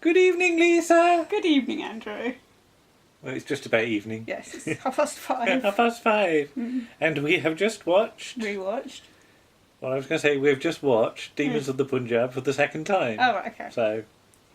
Good evening, Lisa. Good evening, Andrew. Well, it's just about evening. Yes, it's 5:30. 5:05. And we have just watched... Rewatched. Well, I was going to say we've just watched Demons of the Punjab for the second time. Oh, right, okay. So,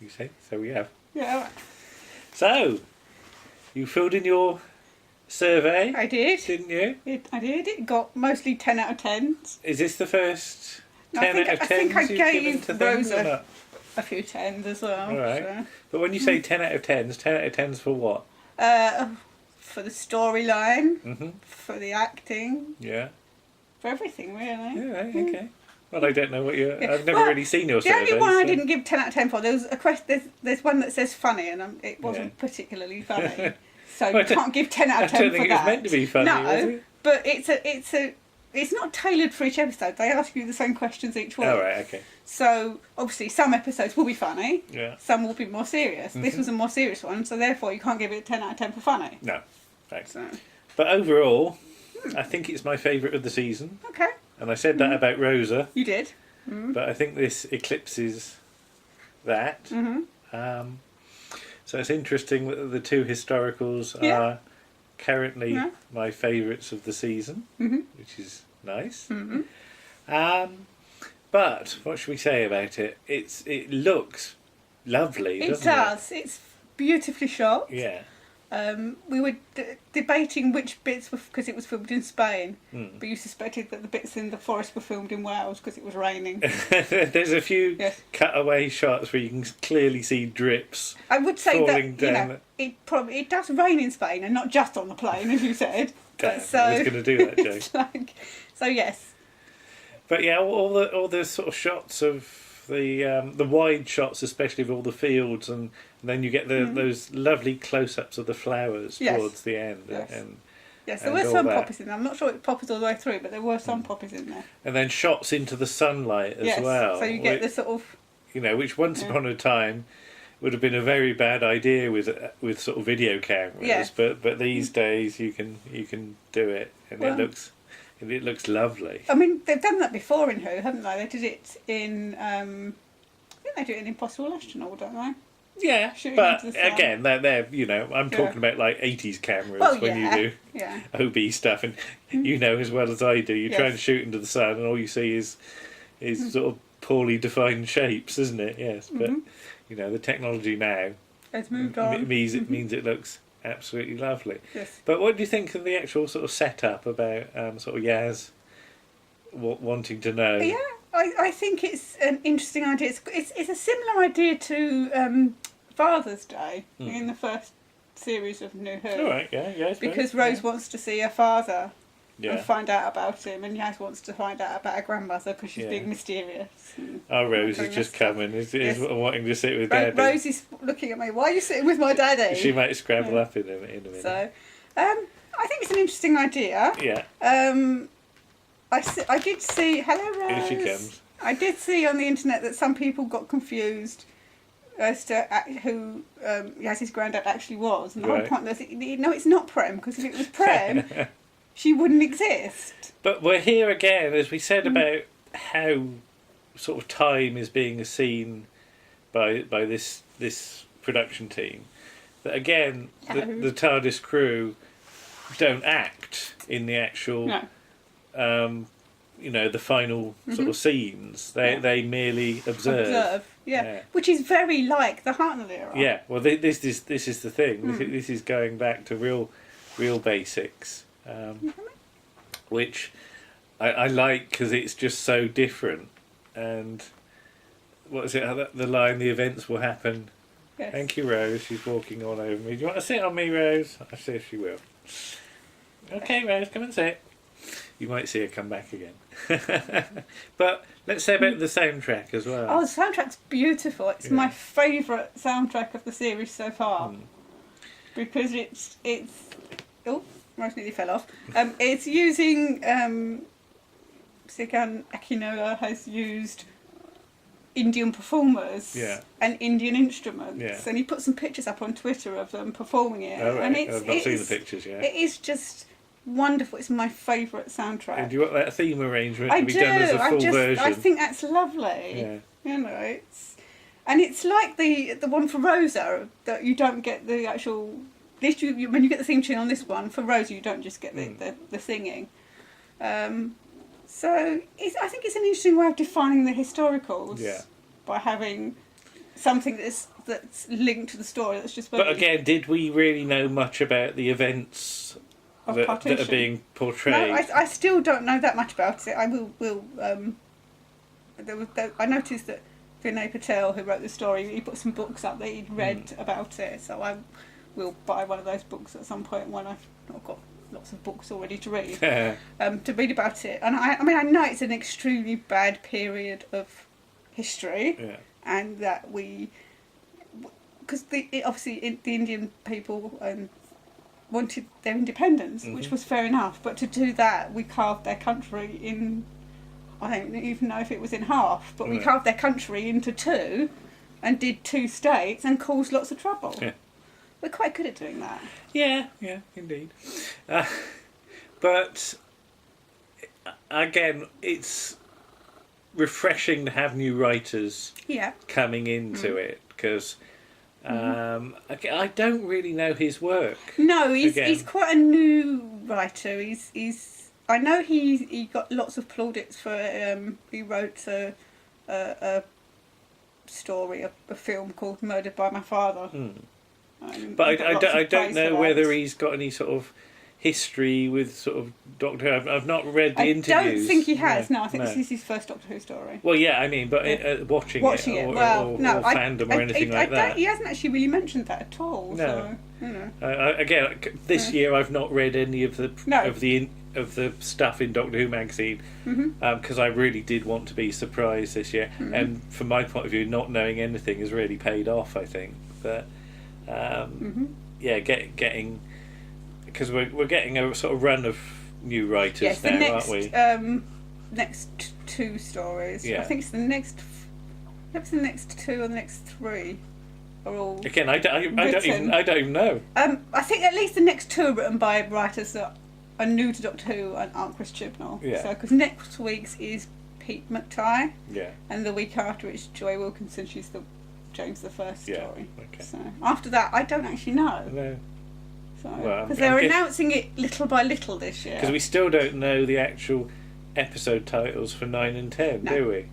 you say? So we have. Yeah, all right. So, you filled in your survey. I did. Didn't you? I did. It got mostly 10 out of 10s. Is this the first No, 10 out of 10s I think I you've given gave to them? Rosa Or not? a few 10s as well. All right. So. But when you say 10 out of 10s, 10 out of 10s for what? For the storyline, Mm-hmm. for the acting, Yeah. for everything, really. Yeah, right, okay. Well, I don't know what you... Yeah. I've never Well, really seen your The survey. only one I so- didn't give 10 out of 10 for, there was a question, there's one that says funny, and it wasn't particularly funny. So Well, you can't give 10 out of 10 I don't for think that. it was meant to be funny, no, was it? but it's not tailored for each episode. They ask you the same questions each week. Oh, right, okay. So obviously some episodes will be funny, Yeah. some will be more serious. This was a more serious one, so therefore you can't give it 10 out of 10 for funny. No, thanks. So, But overall, I think it's my favourite of the season. okay, And I said that about Rosa, you did. but I think this eclipses that. So it's interesting that the two historicals Yeah. are currently Yeah. my favourites of the season, which is nice. But what should we say about it? It looks lovely, It doesn't does. It's beautifully shot. it? Yeah. We were debating which bits were because it was filmed in Spain, Hmm. but you suspected that the bits in the forest were filmed in Wales because it was raining. There's a few Yes. cutaway shots where you can clearly see drips. I would say Falling that down. it does rain in Spain and not just on the plane, as you said. Damn, But so I was going to do that joke. it's like, so yes, But yeah, all the sort of shots of the wide shots, especially of all the fields, and then you get those lovely close-ups of the flowers Yes. towards the end, Yes. and yes, there And were all some that. poppies in there. I'm not sure it poppies all the way through, but there were some poppies in there. then shots into the sunlight as Yes, well. so you get the sort of which once upon a time would have been a very bad idea with sort of video cameras. Yes. But these days you can do it, and Well- it looks lovely. I mean, they've done that before in Who, haven't they? They did it in. I think they do it in Impossible Astronaut, don't they? Yeah, Shooting but into the sun. again, they're I'm talking about like 80s cameras Well, when yeah, you do yeah. OB stuff, and you know as well as I do, you try Yes. and shoot into the sun, and all you see is sort of poorly defined shapes, isn't it? Yes, but the technology now It's moved on. means it looks absolutely lovely. Yes. But what do you think of the actual sort of setup about sort of Yaz wanting to know? Yeah, I think it's an interesting idea. It's a similar idea to Father's Day in the first series of New Who. All right, yeah, I suppose, Because yeah. Rose wants to see her father Yeah. and find out about him, and Yaz wants to find out about her grandmother because she's Yeah. being mysterious. Oh, Rose Very is just much coming. Is Yes. wanting to sit with Daddy. Rose is looking at me. Why are you sitting with my daddy? She might scramble up in a minute. So, I think it's an interesting idea. Yeah. I did see. Hello, Rose. Here she comes. I did see on the internet that some people got confused as to who Yaz's granddad actually was, and the Right. whole point was, no, it's not Prem, because if it was Prem, she wouldn't exist. But we're here again, as we said about how sort of time is being seen by this production team. That again, the TARDIS crew don't act in the actual, No. the final sort of scenes. They merely observe. Yeah. Which is very like the Hartnell era. Yeah. Well, this is the thing. This is going back to real basics, which I like because it's just so different. And what is it? The line, "The events will happen." Yes. Thank you, Rose. She's walking all over me. Do you want to sit on me, Rose? I see if she will. Okay, Rose, come and sit. You might see her come back again. But let's say about the soundtrack as well. Oh, the soundtrack's beautiful. It's my favourite soundtrack of the series so far. Because it's oh, Rose nearly fell off. It's using Sikan Akinola has used Indian performers and Indian instruments, and he put some pictures up on Twitter of them performing it. Oh, right. And I've not seen the pictures yet. It is just wonderful. It's my favourite soundtrack. And do you want that theme arrangement I to be do. done as a full version? I think that's lovely. Yeah. You know, it's And it's like the one for Rosa, that you don't get the actual... when you get the theme tune on this one, for Rosa you don't just get the singing. So I think it's an interesting way of defining the historicals by having something that's linked to the story that's just... But again, did we really know much about the events that are being portrayed? No, I still don't know that much about it. I will I noticed that Vinay Patel, who wrote the story, he put some books up that he'd read about it, so I will buy one of those books at some point when I've not got lots of books already to read, to read about it. And I mean, I know it's an extremely bad period of history, and that because obviously the Indian people wanted their independence, which was fair enough, but to do that, we carved their country in... I don't even know if it was in half, but we carved their country into two and did 2 states and caused lots of trouble. Yeah. We're quite good at doing that. Yeah, indeed. But, again, it's refreshing to have new writers coming into it, because I don't really know his work. No, he's quite a new writer. I know he got lots of plaudits for... he wrote a story, a film called Murdered by My Father. But I don't know whether he's got any sort of history with sort of Doctor Who. I've not read the interviews. I don't think he has. No, I think this is his first Doctor Who story. Well, yeah, I mean, but watching it or fandom or anything like that. He hasn't actually really mentioned that at all. No. So, you know. Again, this year I've not read any of the stuff in Doctor Who magazine, because I really did want to be surprised this year, and from my point of view, not knowing anything has really paid off, I think. But getting, because we're getting a sort of run of new writers now, aren't we? Next 2 stories. Yeah. I think it's the next 2 or the next 3 are all... Again, I don't even know. I think at least the next 2 are written by writers that are new to Doctor Who and aren't Chris Chibnall. Yeah. So, because next week's is Pete McTighe. Yeah. And the week after it's Joy Wilkinson. She's the James the First story. Okay. So after that, I don't actually know. No. Because they're announcing it little by little this year. Because we still don't know the actual episode titles for 9 and 10, do we?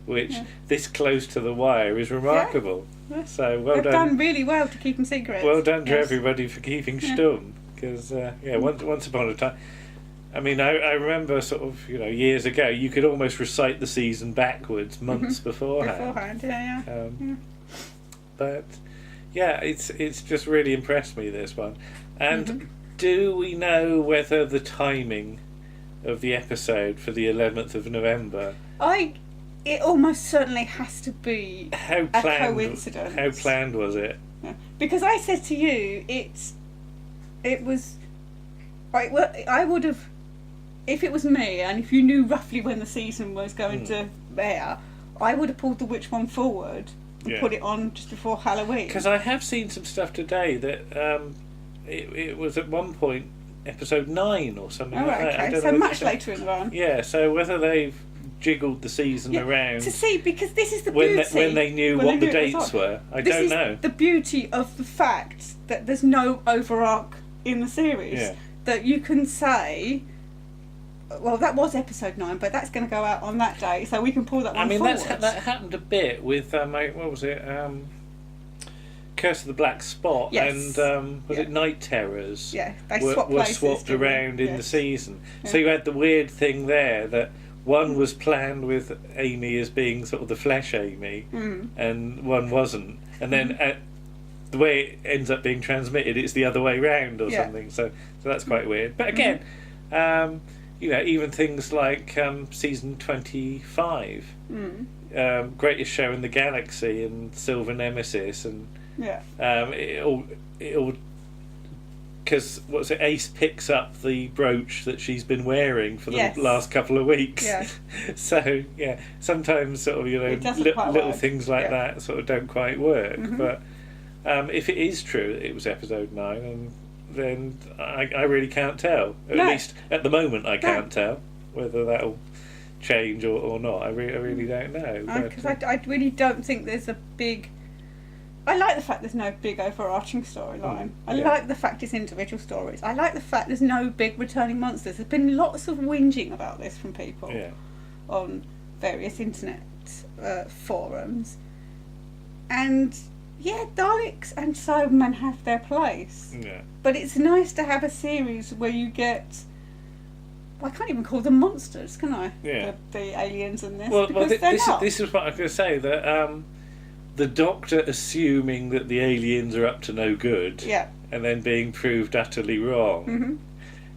Which, this close to the wire, is remarkable. Yeah. So well They've done. done really well to keep them secret. Well done to everybody for keeping stum. Because once upon a time, I mean, I remember sort of years ago, you could almost recite the season backwards months beforehand. But it's just really impressed me, this one. And do we know whether the timing of the episode for the 11th of November? It almost certainly has to be a coincidence. How planned was it? Yeah. Because I said to you, it was... I would have... If it was me, and if you knew roughly when the season was going to air, I would have pulled the Which One forward and put it on just before Halloween. Because I have seen some stuff today that it was at one point episode 9 or something like that. Okay. So much later in the run. Yeah, so whether they've jiggled the season around to see, because this is the beauty when they knew what the dates were. I don't know. The beauty of the fact that there's no overarch in the series, that you can say, well, that was episode 9, but that's going to go out on that day, so we can pull that one forward. That happened a bit with what was it, Curse of the Black Spot, and was it Night Terrors? Yeah, they were swapped around in the season. So you had the weird thing there that one was planned with Amy as being sort of the flesh Amy, and one wasn't. And then the way it ends up being transmitted, it's the other way round or something. So that's quite weird. But again, even things like season 25, Greatest Show in the Galaxy and Silver Nemesis, and it all because Ace picks up the brooch that she's been wearing for the last couple of weeks. So sometimes sort of little things like that sort of don't quite work. But if it is true that it was episode 9, then I really can't tell. At least at the moment I can't tell whether that'll change or not. I really don't know. Because I really don't think there's a big... I like the fact there's no big overarching storyline. I like the fact it's individual stories. I like the fact there's no big returning monsters. There's been lots of whinging about this from people on various internet forums. And Daleks and Cybermen have their place. Yeah. But it's nice to have a series where you get... I can't even call them monsters, can I? Yeah. The aliens in this. Well, this is what I was going to say, that the Doctor assuming that the aliens are up to no good and then being proved utterly wrong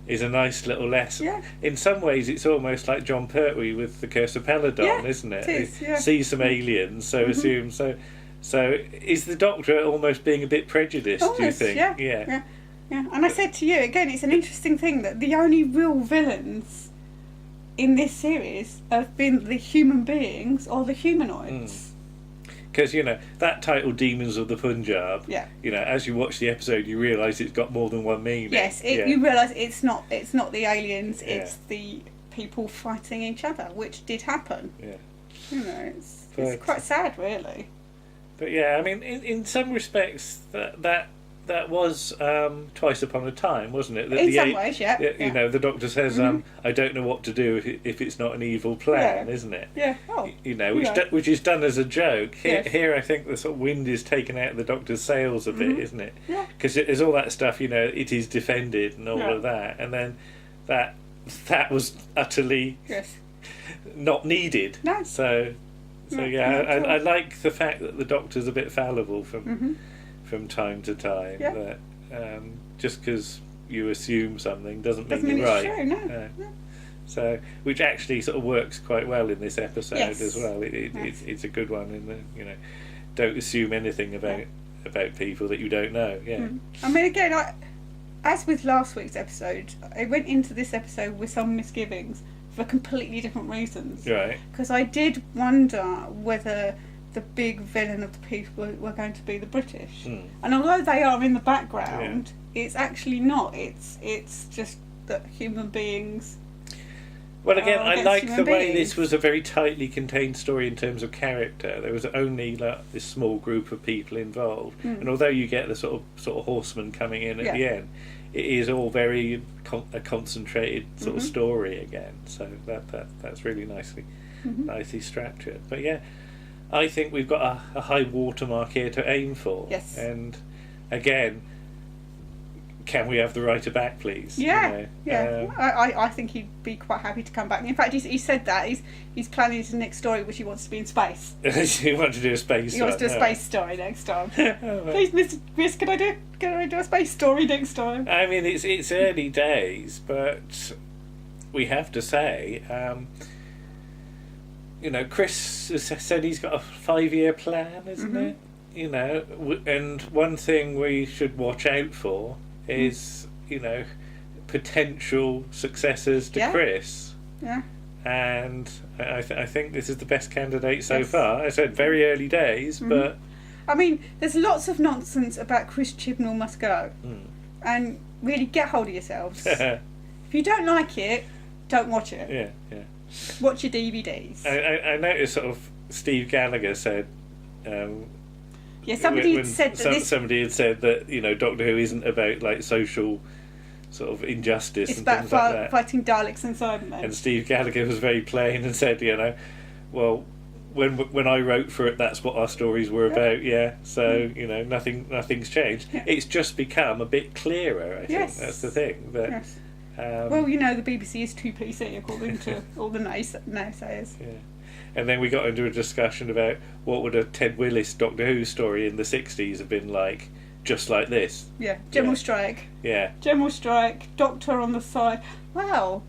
is a nice little lesson. Yeah. In some ways, it's almost like John Pertwee with The Curse of Peladon, isn't it? It is, See some aliens, so assume... So is the Doctor almost being a bit prejudiced, do you think? Yeah. And I said to you, again, it's an interesting thing that the only real villains in this series have been the human beings or the humanoids. Because, that title, Demons of the Punjab, as you watch the episode, you realise it's got more than one meaning. Yes, you realise it's not the aliens, it's the people fighting each other, which did happen. Yeah. It's quite sad, really. But I mean, in some respects, that was Twice Upon a Time, wasn't it? In some ways, the Doctor says, I don't know what to do if it's not an evil plan, isn't it? Yeah. Which is done as a joke. Here, I think the sort of wind is taken out of the Doctor's sails a bit, isn't it? Yeah. Because there's all that stuff, it is defended and all of that, and then that was utterly not needed. No. So I like the fact that the Doctor's a bit fallible from time to time. That just because you assume something doesn't mean you're right. True, no. So, which actually sort of works quite well in this episode as well. It's a good one in the don't assume anything about people that you don't know. Yeah. I mean, again, as with last week's episode, I went into this episode with some misgivings for completely different reasons. Right. Because I did wonder whether the big villain of the piece were going to be the British. And although they are in the background, it's actually not. It's just that human beings... Well, again, I like the way this was a very tightly contained story in terms of character. There was only this small group of people involved. And although you get the sort of horseman coming in at the end, it is all very a concentrated sort of story again. So that's really nicely structured. But I think we've got a high watermark here to aim for. Yes. And again, can we have the writer back, please? I think he'd be quite happy to come back. In fact, he said that he's planning his next story, which he wants to be in space. He wants to do a space. He wants to do a space story next time. Please, Mr. Chris, can I do a space story next time? I mean, it's early days, but we have to say, Chris has said he's got a 5-year plan, isn't it? And one thing we should watch out for is, potential successors to Chris. Yeah. And I think this is the best candidate so far. I said very early days, but... I mean, there's lots of nonsense about Chris Chibnall must go. And really get hold of yourselves. If you don't like it, don't watch it. Yeah. Watch your DVDs. I noticed sort of Steve Gallagher said... somebody had said that Doctor Who isn't about social sort of injustice and things like that. Fighting Daleks and Cybermen. And Steve Gallagher was very plain and said, well, when I wrote for it, that's what our stories were about. Yeah, so nothing's changed. Yeah. It's just become a bit clearer. I think that's the thing. But, well, the BBC is too PC according to all the naysayers. Yeah. And then we got into a discussion about what would a Ted Willis Doctor Who story in the 60s have been like, just like this. Yeah, General Strike. Yeah. General Strike, Doctor on the side. Wow.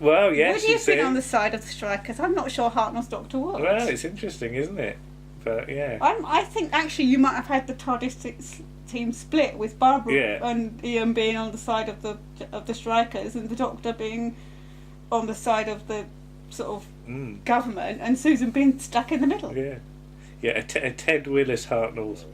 Well, yes. Would you have been on the side of the strikers? I'm not sure Hartnell's Doctor was. Well, it's interesting, isn't it? But, yeah. I think, actually, you might have had the TARDIS team split with Barbara and Ian being on the side of the strikers and the Doctor being on the side of the sort of government and Susan being stuck in the middle. A Ted Willis Hartnell's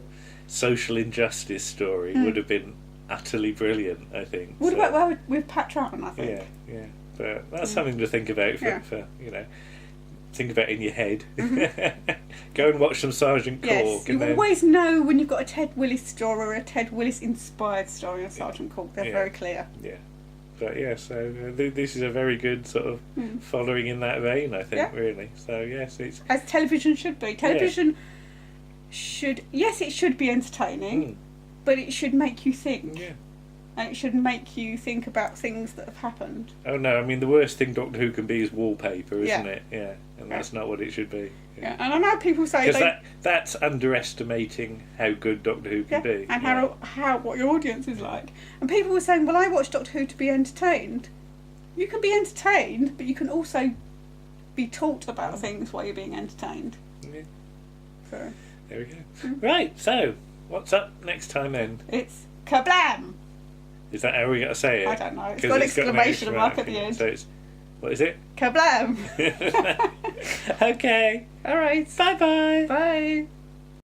social injustice story would have been utterly brilliant, I think. Would have worked well with Pat Troughton, I think. Yeah. But that's something to think about for think about it in your head. Go and watch some Sergeant Cork. Yes, you always know when you've got a Ted Willis story or a Ted Willis inspired story on Sergeant Cork. They're very clear. Yeah. But yeah, so this is a very good sort of following in that vein, I think, really. So yes, it's... As television should be. Television should... Yes, it should be entertaining, but it should make you think. Yeah. And it should make you think about things that have happened. Oh no, I mean the worst thing Doctor Who can be is wallpaper, isn't it? Yeah, and that's not what it should be. Yeah, and I know people say because that's underestimating how good Doctor Who can be, and how what your audience is like. And people were saying, "Well, I watch Doctor Who to be entertained." You can be entertained, but you can also be taught about things while you're being entertained. Yeah. So there we go. Right. So what's up next time then? It's kablam. Is that how we got to say it? I don't know. It's got an exclamation mark at the end. So it's, what is it? Kablam. Okay. All right. Bye-bye. Bye.